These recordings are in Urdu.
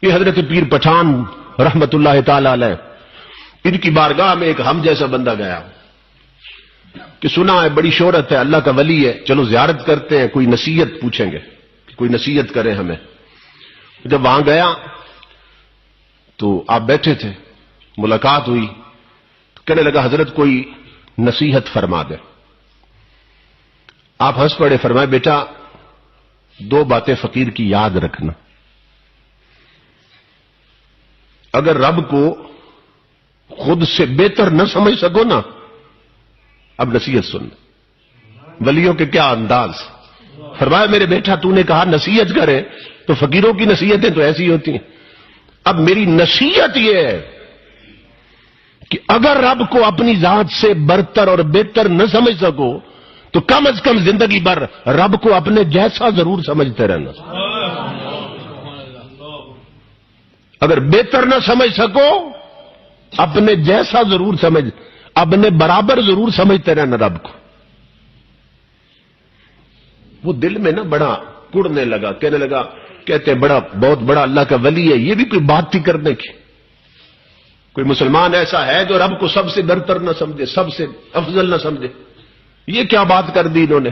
یہ حضرت پیر پٹھان رحمت اللہ تعالی علیہ، ان کی بارگاہ میں ایک ہم جیسا بندہ گیا کہ سنا ہے بڑی شہرت ہے، اللہ کا ولی ہے، چلو زیارت کرتے ہیں، کوئی نصیحت پوچھیں گے کہ کوئی نصیحت کرے ہمیں۔ جب وہاں گیا تو آپ بیٹھے تھے، ملاقات ہوئی تو کہنے لگا حضرت کوئی نصیحت فرما دے۔ آپ ہنس پڑے، فرمائے بیٹا دو باتیں فقیر کی یاد رکھنا، اگر رب کو خود سے بہتر نہ سمجھ سکو نا، اب نصیحت سن، ولیوں کے کیا انداز۔ فرمایا میرے بیٹا تو نے کہا نصیحت کرے، تو فقیروں کی نصیحتیں تو ایسی ہوتی ہیں، اب میری نصیحت یہ ہے کہ اگر رب کو اپنی ذات سے برتر اور بہتر نہ سمجھ سکو تو کم از کم زندگی بھر رب کو اپنے جیسا ضرور سمجھتے رہنا۔ اگر بہتر نہ سمجھ سکو اپنے جیسا ضرور سمجھ، اپنے برابر ضرور سمجھتے رہنا رب کو۔ وہ دل میں نا بڑا کڑنے لگا، کہنے لگا، کہتے بہت بڑا اللہ کا ولی ہے، یہ بھی کوئی بات تھی کرنے کی؟ کوئی مسلمان ایسا ہے جو رب کو سب سے برتر نہ سمجھے، سب سے افضل نہ سمجھے؟ یہ کیا بات کر دی انہوں نے؟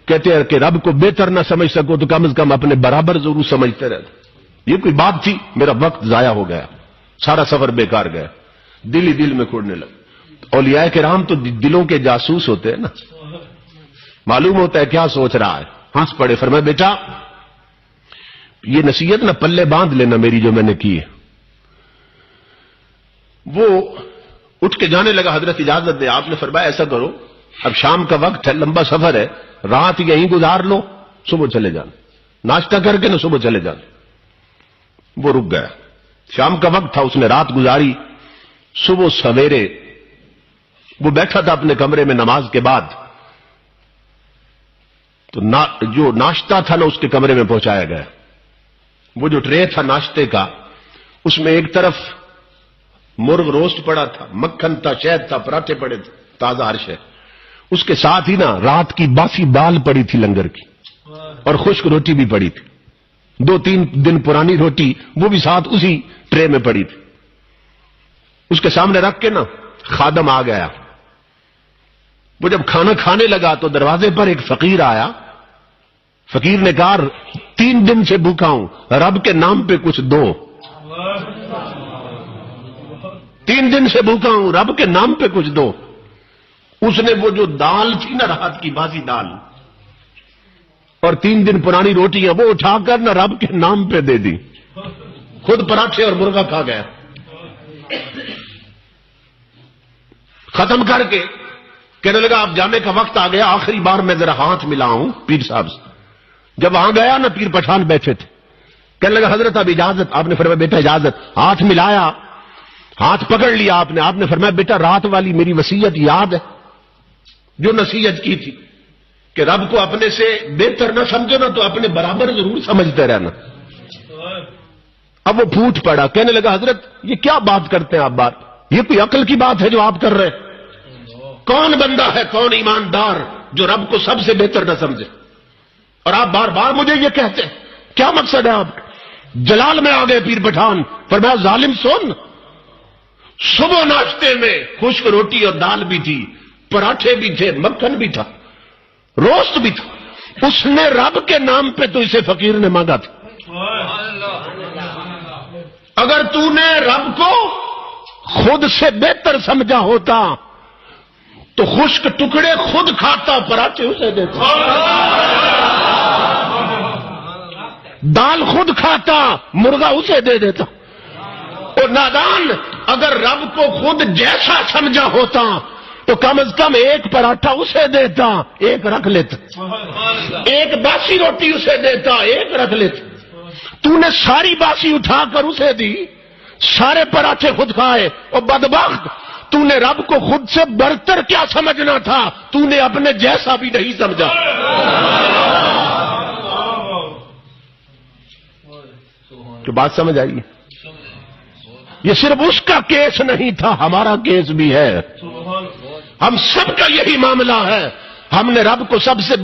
کہتے ہیں کہ رب کو بہتر نہ سمجھ سکو تو کم از کم اپنے برابر ضرور سمجھتے رہنا۔ یہ کوئی بات تھی؟ میرا وقت ضائع ہو گیا، سارا سفر بیکار گیا، دل ہی دل میں کھوڑنے لگا۔ اولیاء کرام تو دلوں کے جاسوس ہوتے ہیں نا، معلوم ہوتا ہے کیا سوچ رہا ہے۔ ہنس پڑے، فرمایا بیٹا یہ نصیحت نہ پلے باندھ لینا میری جو میں نے کی ہے۔ وہ اٹھ کے جانے لگا، حضرت اجازت دے۔ آپ نے فرمایا ایسا کرو، اب شام کا وقت ہے، لمبا سفر ہے، رات یہیں گزار لو، صبح چلے جانا، ناشتہ کر کے نا صبح چلے جانا۔ وہ رک گیا، شام کا وقت تھا، اس نے رات گزاری۔ صبح سویرے وہ بیٹھا تھا اپنے کمرے میں نماز کے بعد، تو جو ناشتہ تھا نا اس کے کمرے میں پہنچایا گیا۔ وہ جو ٹرے تھا ناشتے کا، اس میں ایک طرف مرغ روسٹ پڑا تھا، مکھن تھا، شہد تھا، پراٹھے پڑے تھے، تازہ ہر شے۔ اس کے ساتھ ہی نا رات کی باسی دال پڑی تھی لنگر کی، اور خشک روٹی بھی پڑی تھی، 2-3 دن پرانی روٹی، وہ بھی ساتھ اسی ٹرے میں پڑی تھی۔ اس کے سامنے رکھ کے نا خادم آ گیا۔ وہ جب کھانا کھانے لگا تو دروازے پر ایک فقیر آیا۔ فقیر نے کہا 3 دن سے بھوکا ہوں، رب کے نام پہ کچھ دو۔ 3 دن سے بھوکا ہوں، رب کے نام پہ کچھ دو۔ اس نے وہ جو دال تھی نا رات کی باسی دال اور 3 دن پرانی روٹیاں، وہ اٹھا کر نا رب کے نام پہ دے دی، خود پراٹھے اور مرغا کھا گیا۔ ختم کر کے کہنے لگا اب جانے کا وقت آ گیا، آخری بار میں ذرا ہاتھ ملاؤں پیر صاحب سے۔ جب وہاں گیا نا پیر پٹھان بیٹھے تھے، کہنے لگا حضرت اب اجازت۔ آپ نے فرمایا بیٹا اجازت۔ ہاتھ ملایا، ہاتھ پکڑ لیا آپ نے۔ آپ نے فرمایا بیٹا رات والی میری وصیت یاد ہے جو نصیحت کی تھی کہ رب کو اپنے سے بہتر نہ سمجھو نا تو اپنے برابر ضرور سمجھتے رہنا۔ اب وہ پھوٹ پڑا، کہنے لگا حضرت یہ کیا بات کرتے ہیں آپ؟ بات یہ کوئی عقل کی بات ہے جو آپ کر رہے ہیں؟ کون بندہ ہے، کون ایماندار جو رب کو سب سے بہتر نہ سمجھے؟ اور آپ بار بار مجھے یہ کہتے ہیں، کیا مقصد ہے آپ؟ جلال میں آ گئے پیر پٹھان، فرمایا ظالم سن، صبح ناشتے میں خشک روٹی اور دال بھی تھی، پراٹھے بھی تھے، مکھن بھی تھا، روسٹ بھی تھا، اس نے رب کے نام پہ تو اسے فقیر نے مانگا تھا۔ اگر تو نے رب کو خود سے بہتر سمجھا ہوتا تو خشک ٹکڑے خود کھاتا، پراٹھے اسے دیتا، دال خود کھاتا، مرغا اسے دے دیتا۔ اور نادان، اگر رب کو خود جیسا سمجھا ہوتا تو کم از کم ایک پراٹھا اسے دیتا، ایک رکھ لیتا، ایک باسی روٹی اسے دیتا، ایک رکھ لیتا۔ تو نے ساری باسی اٹھا کر اسے دی، سارے پراٹھے خود کھائے، اور بدبخت تو نے رب کو خود سے برتر کیا سمجھنا تھا، تو نے اپنے جیسا بھی نہیں سمجھا۔ تو بات سمجھ آئی؟ یہ صرف اس کا کیس نہیں تھا، ہمارا کیس بھی ہے، ہم سب کا یہی معاملہ ہے۔ ہم نے رب کو سب سے